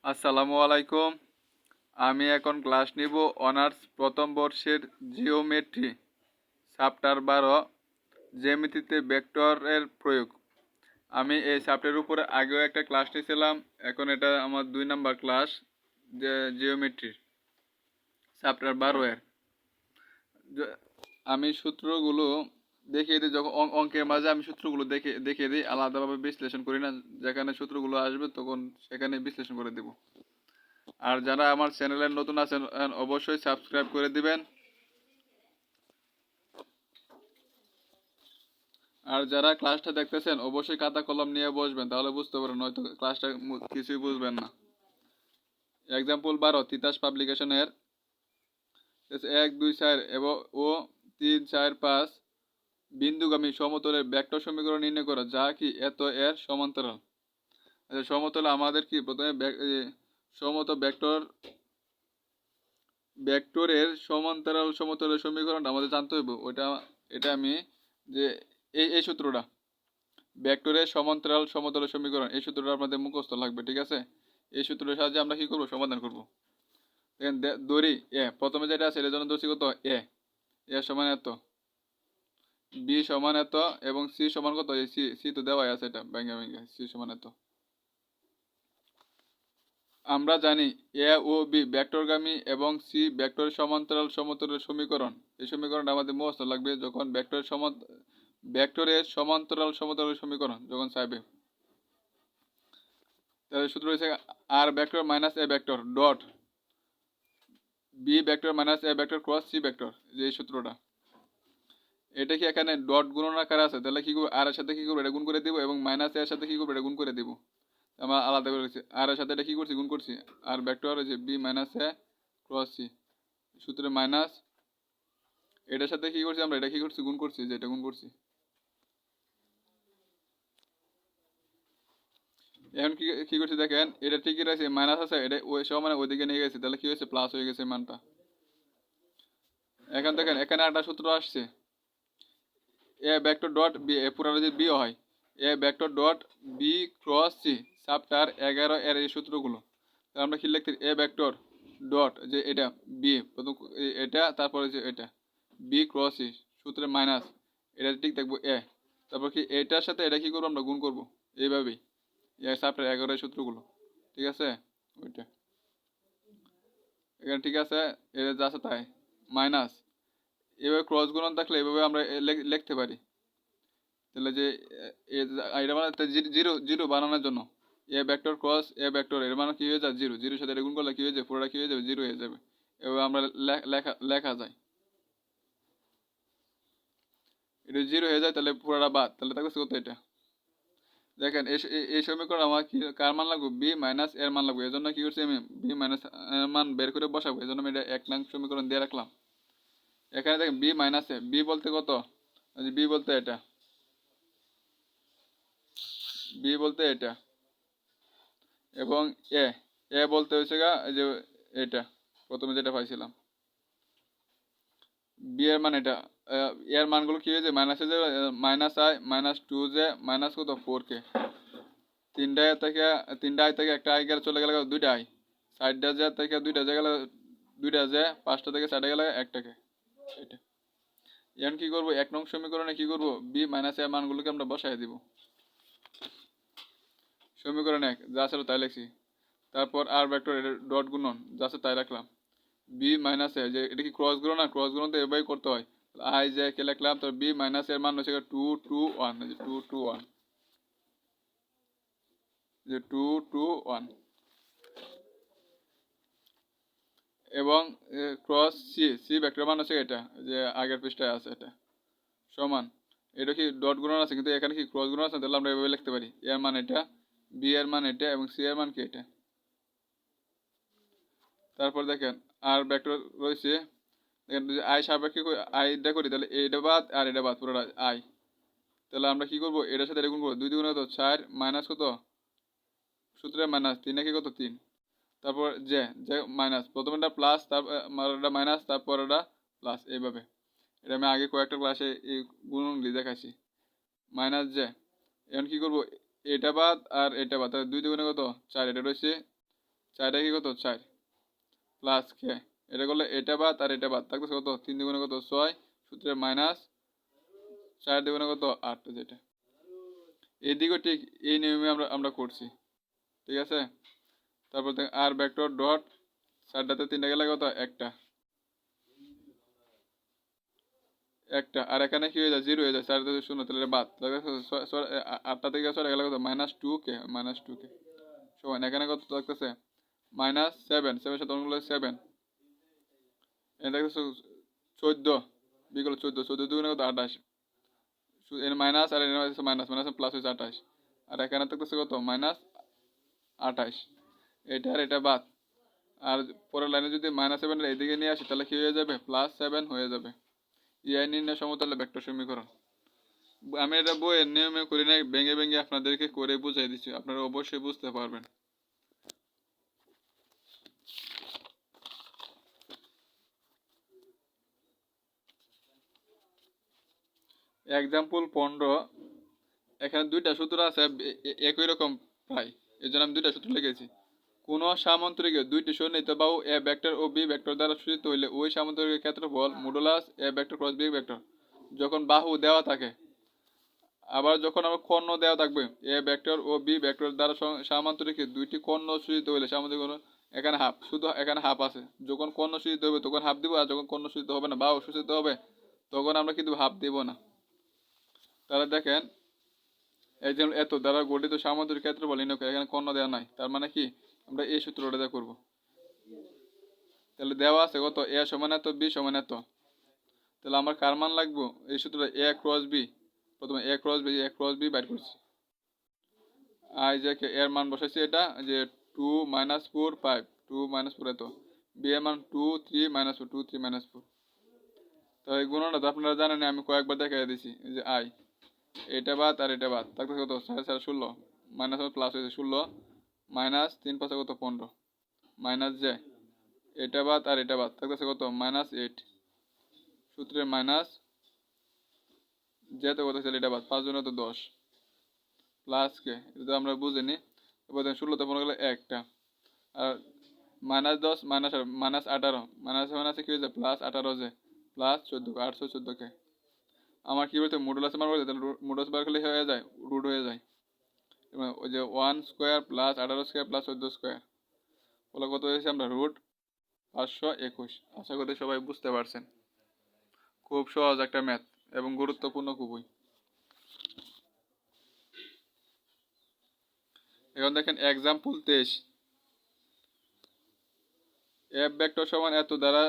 আসসালামু আলাইকুম। আমি এখন ক্লাস নিব অনার্স প্রথম বর্ষের জিওমেট্রি চ্যাপ্টার 12 জ্যামিতিতে ভেক্টরের প্রয়োগ। আমি এই চ্যাপ্টারের উপরে আগেও একটা ক্লাস নিয়েছিলাম, এখন এটা আমার 2 নাম্বার ক্লাস জিওমেট্রির চ্যাপ্টার 12 এর। আমি সূত্রগুলো দেখিয়ে দিই, যখন অঙ্কের মাঝে আমি সূত্রগুলো দেখিয়ে দিই, আলাদাভাবে বিশ্লেষণ করি না। যেখানে সূত্রগুলো আসবে তখন সেখানে বিশ্লেষণ করে দেব। আর যারা আমার চ্যানেলে নতুন আছেন অবশ্যই সাবস্ক্রাইব করে দিবেন। আর যারা ক্লাসটা দেখতেছেন অবশ্যই খাতা কলম নিয়ে বসবেন, তাহলে বুঝতে পারবেন, নয়তো ক্লাসটা কিছুই বুঝবেন না। এক্সাম্পল 12 তিতাস পাবলিকেশনের 1, 2, 4 এবং 3, 4, 5 বিন্দুগামী সমতলের ভেক্টর সমীকরণ নির্ণয় করা, যা কি এত এর সমান্তরাল। সমতলে আমাদের কি প্রথমে সমতল ভেক্টরের সমান্তরাল সমতলের সমীকরণটা আমাদের জানতে হইব। এটা আমি যে এই সূত্রটা ভেক্টরের সমান্তরাল সমতলের সমীকরণ, এই সূত্রটা আপনাদের মুখস্থ লাগবে, ঠিক আছে? এই সূত্রের সাহায্যে আমরা কি করব, সমাধান করব। দেখেন ধরি প্রথমে যেটা আছে এর জন্য ধরছি কত, এ সমান এত, বি সমান এত এবং সি সমান কত, এই সি তো দেওয়াই আছে, এটা ভেঙে সি সমান এত। আমরা জানি এ ও বি ভেক্টরগামী এবং সি ভেক্টরের সমান্তরাল সমতলের সমীকরণ। এই সমীকরণটা আমাদের মুখস্থ লাগবে যখন ভেক্টরের সমান্তরাল সমতলের সমীকরণ যখন চাইবে। তাহলে সূত্র হচ্ছে R vector minus A vector dot B vector minus A vector cross C vector, যে এই সূত্রটা। এটা কি এখানে ডট গুণন আকারে আছে, তাহলে কি করবো, আর এর সাথে কি করবো, এটা গুণ করে দিব, এবং মাইনাস এর সাথে কি করবো, এটা গুণ করে দিব। আমরা আলাদা করে রেখেছি, আর এর সাথে এটা কি করছি, গুণ করছি। আর ভেক্টর যে বি মাইনাস এ ক্রস সি, সূত্রে মাইনাস এটার সাথে কি করছি, আমরা এটা কি করছি, গুণ করছি, যে এটা গুণ করছি। এখন কি করছি দেখেন, এটা ঠিকই রয়েছে, মাইনাস আছে, এটা ওই সব মানে ওইদিকে নিয়ে গেছে, তাহলে কি হয়েছে, প্লাস হয়ে গেছে মানটা। এখন দেখেন এখানে একটা সূত্র আসছে, এ ভেক্টর ডট বি, এ পুরো যদি বি হয়, A vector dot B cross C chapter 11 এর এই সূত্রগুলো। তাহলে আমরা কি লিখতে, এ ভেক্টর ডট যে এটা বি প্রথম এটা, তারপরে যে এটা বি ক্রস সি সূত্রে মাইনাস, এটা ঠিক দেখবো তারপর কি এটার সাথে এটা কি করবো, আমরা গুণ করবো এইভাবেই, চ্যাপ্টার 11 এর সূত্রগুলো, ঠিক আছে? ওইটা এখানে ঠিক আছে, এটা যা আছে তাই মাইনাস, এভাবে ক্রস গুণন থাকলে এভাবে আমরা লিখতে পারি। তাহলে যে এটা মানে জিরো জিরো বানানোর জন্য এ ভেক্টর ক্রস এ ভেক্টর, এর মানে কি হয়ে যায়, জিরো, জিরোর সাথে এটা গুণ করলে কি হয়ে যাবে, পুরোটা কি হয়ে যাবে, জিরো হয়ে যাবে। এভাবে আমরা লেখা যায়, এটা জিরো হয়ে যায়, তাহলে পুরোটা বাদ, তাহলে থাকবে কত এটা। দেখেন এই সমীকরণ আমার কি কার মান লাগবে, বি মাইনাস এর মান লাগবে। এই জন্য কি করছি, আমি বি মাইনাস এর মান বের করে বসাবো, এই জন্য আমি এটা 1 নং সমীকরণ দিয়ে রাখলাম। এখানে দেখেন বি মাইনাস এ, বি বলতে কত, বি বলতে এটা, বি বলতে এটা, এবং এ এ বলতে হচ্ছে গা যে এটা প্রথমে যেটা পাইছিলাম, বি এর মান এটা। এর মানগুলো কি হয়েছে, মাইনাসে যে মাইনাস আই মাইনাস 2 যে মাইনাস কত 4 কে, তিনটা আই থেকে একটা আই গেলে চলে গেলে দুইটা আই, সাইডটা যে থেকে দুইটা যে গেলে দুইটা, যে পাঁচটা থেকে সাইডে গেলে একটাকে, এটা। এখন কি করবো, 1 নং সমীকরণে কি করবো, বি মাইনাস এর মানগুলোকে আমরা বসাই দিব সমীকরণ 1 যা ছিল তাই লিখছি। তারপর আর ভেক্টর ডট গুণন যা আছে তাই রাখলাম, বি মাইনাস এ, যে এটা কি ক্রস গুণন, না ক্রস গুণন তো এভাবেই করতে হয়। আই যে কে লিখলাম, তো বি মাইনাস এর মান হচ্ছে 2, 2, 1, যে 2, 2, 1, যে 2, 2, 1, এবং ক্রস সি, সি ভেক্টর মান হচ্ছে এটা, যে আগের পৃষ্ঠায় আছে এটা, সমান। এটা কি ডট গুণন আছে, কিন্তু এখানে কি ক্রস গুণন আছে, তাহলে আমরা এভাবে লিখতে পারি, এর মান এটা, বি এর মান এটা, এবং সি এর মান কি এটা। তারপর দেখেন আর ভেক্টর রয়েছে, দেখেন যদি আই সাপেক্ষে আইটা করি, তাহলে এটা বাদ আর এটা বাদ, পুরোটা আই। তাহলে আমরা কি করবো, এটার সাথে এটা গুণ করবো, 2 2 কত 4 মাইনাস কত, সূত্রে মাইনাস 3 কি কত 3। তারপর যে যে মাইনাস, প্রথমে এটা প্লাস, তারপর এটা মাইনাস, তারপর এটা প্লাস, এইভাবে। এটা আমি আগে কয়েকটা ক্লাসে এই গুণনগুলি দেখাইছি। মাইনাস যে, এখন কি করবো, এটা বাদ আর এটা বাদ, তাহলে 2 2 কত 4, এটা রয়েছে 4 কি কত 4 প্লাস কে এটা করলে এটা বাদ আর এটা বাদ থাকতেছে কত 3 দুগুণে কত 6 সূত্রে মাইনাস 4 দুগুণে কত 8 যেটা এদিকেও ঠিক এই নিয়মে আমরা আমরা করছি ঠিক আছে। তারপর দেখ আর ভেক্টর ডট 4টাতে 3টা গেলে কত একটা একটা আর এখানে কি হয়ে যায় 0 হয়ে যায় 4 থেকে 0 তাহলে এটা বাদ 8টা থেকে 6 গেলে কত -2k -2k সমান এখানে কত থাকতেছে -7 সাথে অঙ্ক করলে 7 এটা দেখতেছো 14 বিকল্প 14 দুগুণে কত 28 এর মাইনাস আর এর মাইনাস মাইনাস প্লাস হয়েছে 28 আর এখানে থাকতেছে কত -28 এটা আর এটা বাদ আর পরের লাইনে যদি -7 এর এদিকে নিয়ে আসি তাহলে কি হয়ে যাবে +7 হয়ে যাবে এই নির্ণয় সমতলে ভেক্টর সমীকরণ। আমি এটা বইয়ের নিয়মে করি না ভেঙে ভেঙে আপনাদেরকে করে বুঝাই দিচ্ছি আপনারা অবশ্যই বুঝতে পারবেন। এক্সাম্পল 15 এখানে দুইটা সূত্র আছে একই রকম প্রায় এই জন্য আমি দুইটা সূত্র লিখেছি। কোন সামান্তরিকে দুইটি সন্নিহিত বাহু এ ভেক্টর ও বি ভেক্টর দ্বারা সূচিত হইলে ওই সামান্তরিকের ক্ষেত্রফল modulus A vector cross B vector যখন বাহু দেওয়া থাকে আবার যখন আমার কর্ণ দেওয়া থাকবে এ ভেক্টর ও বি ভেক্টর দ্বারা সামান্তরিকে দুইটি কর্ণ সূচিত হইলে সামান্তরিক এখানে হাফ শুধু এখানে হাফ আছে যখন কর্ণ সূচিত হবে তখন হাফ দিব আর যখন কর্ণ সূচিত হবে না বাহু সূচিত হবে তখন আমরা কিন্তু হাফ দিব না। তাহলে দেখেন এই যে এত দ্বারা গঠিত সামান্তরিক ক্ষেত্রফল নির্ণয় করে এখানে কর্ণ দেওয়া নাই তার মানে কি আমরা এই সূত্রটা দিয়ে করব। তাহলে দেওয়া আছে কত এ সমান এত বি সমান এত তাহলে আমার কার মান লাগবে এই সূত্রটা এ ক্রস বি প্রথমে এ ক্রস বি বাইর করছি আই যে এর মান বসাইছি এটা যে 2 - 4 5 2 - 4 এত বি এর মান 2 3 - 4 2 3 - 4 তো এই গুণটা তো আপনারা জানেন আমি কয়েকবার দেখাই দিছি এই যে আই এটা বাদ আর এটা বাদ থাকতে কত 16 মাইনাস প্লাস হয়েছে 16 মাইনাস 3 5 কত 15 মাইনাস যে এটা বাদ আর এটা বাদ থাকতেছে কত -8 সূত্রের মাইনাস যেতে কত ছিল এটা বাদ 5 জন্য তো 10 প্লাস কে এটা আমরা বুঝিনি এবার 16তে মনে গেলে একটা আর -10 -18 মাইনাসে কি হয়ে যায় +18 যে +14 814 কে আমার কি বলতে মডুলাস মান বলতে তাহলে মডুলাস বার করলে হয়ে যায় রুট হয়ে যায় ওই যে 1 square plus 18 square plus 14 square বলে কত হয়েছে আমরা রুট 521। আশা করি সবাই বুঝতে পারছেন খুব সহজ একটা ম্যাথ এবং গুরুত্বপূর্ণ খুবই। এখন দেখেন এক্সাম্পল 23 এফ ভেক্টর সমান এত দ্বারা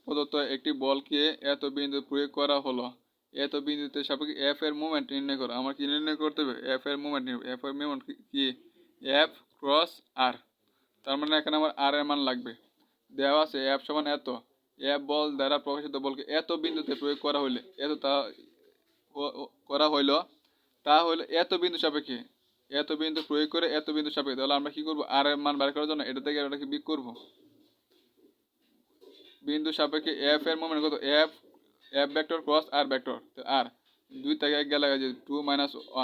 প্রদত্ত একটি বলকে এত বিন্দু প্রয়োগ করা হলো এত বিন্দুতে সাপেক্ষে এফ এর মুভমেন্ট নির্ণয় করো আমার কি নির্ণয় করতে হবে এফ এর মুভমেন্ট এফ এর মুভমেন্ট কি এফ ক্রস আর তার মানে এখানে আমার আর এর মান লাগবে দেওয়া আছে এফ সমান এত এফ বল দ্বারা প্রকাশিত বলকে এত বিন্দুতে প্রয়োগ করা হইলে এত তা করা হইলো তা হইলো এত বিন্দু সাপেক্ষে এত বিন্দু প্রয়োগ করে এত বিন্দু সাপেক্ষে তাহলে আমরা কি করবো আর এর মান বের করার জন্য এটা থেকে এটাকে বিয়োগ করবো বিন্দু সাপেক্ষে এফ এর মোমেন্ট কত এফ এফ ভেক্টর ক্রস আর ভেক্টর আর 2 থেকে 1 গেলে যে 2 -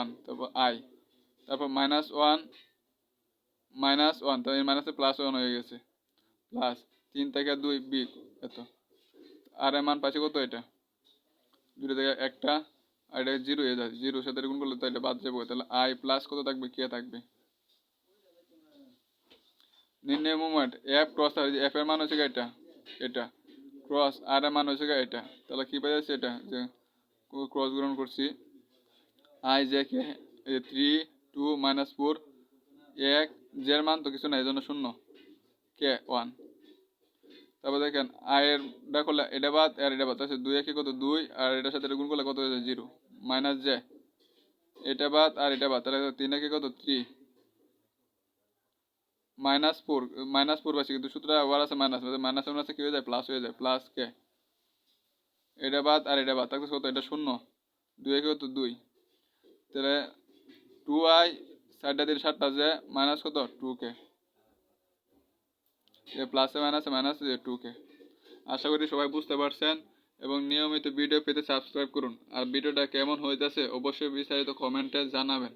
1 তারপর আই তারপর -1 তো এই মাইনাসে +1 হয়ে গেছে প্লাস 3 থেকে 2 বিয়োগ এত আর এর মান পাচ্ছি কত এটা 2 থেকে একটা আর এটা 0 হয়ে যায় 0 সাথে গুণ করলে তো এটা বাদ যাবে তাহলে আই প্লাস কত থাকবে কে থাকবে নির্ণয় মোমেন্ট এফ ক্রস আর এফ এর মান হচ্ছে এটা এটা ক্রস আর এর মান হচ্ছে এটা তাহলে কি পাই যাচ্ছে এটা যে ক্রস গ্রহণ করছি আই যে কে 3 2 - 4 1 জের মান তো কিছু না এই জন্য 0 কে 1 তারপর দেখেন আই এর ডা করলে এটা বাদ আর এটা বাদ আছে 2 একে কত 2 আর এটার সাথে গুণ করলে কত হয়ে যায় 0 মাইনাস জে এটা বাদ আর এটা বাদ তাহলে 3 একে কত 3 -4 পাচ্ছি কিন্তু সূত্র আবার আছে মাইনাস মাইনাস কি হয়ে যায় প্লাস কে এটা বাদ আর এটা বাদ থাকতেছে কত এটা 0 2 একে কত 2 তাহলে 2i 7টা দিয়ে 7টা যে মাইনাস কত 2k এ প্লাসে মাইনাসে 2k। আশা করি সবাই বুঝতে পারছেন এবং নিয়মিত ভিডিও পেতে সাবস্ক্রাইব করুন আর ভিডিওটা কেমন হইতেছে অবশ্যই বিস্তারিত কমেন্টে জানাবেন।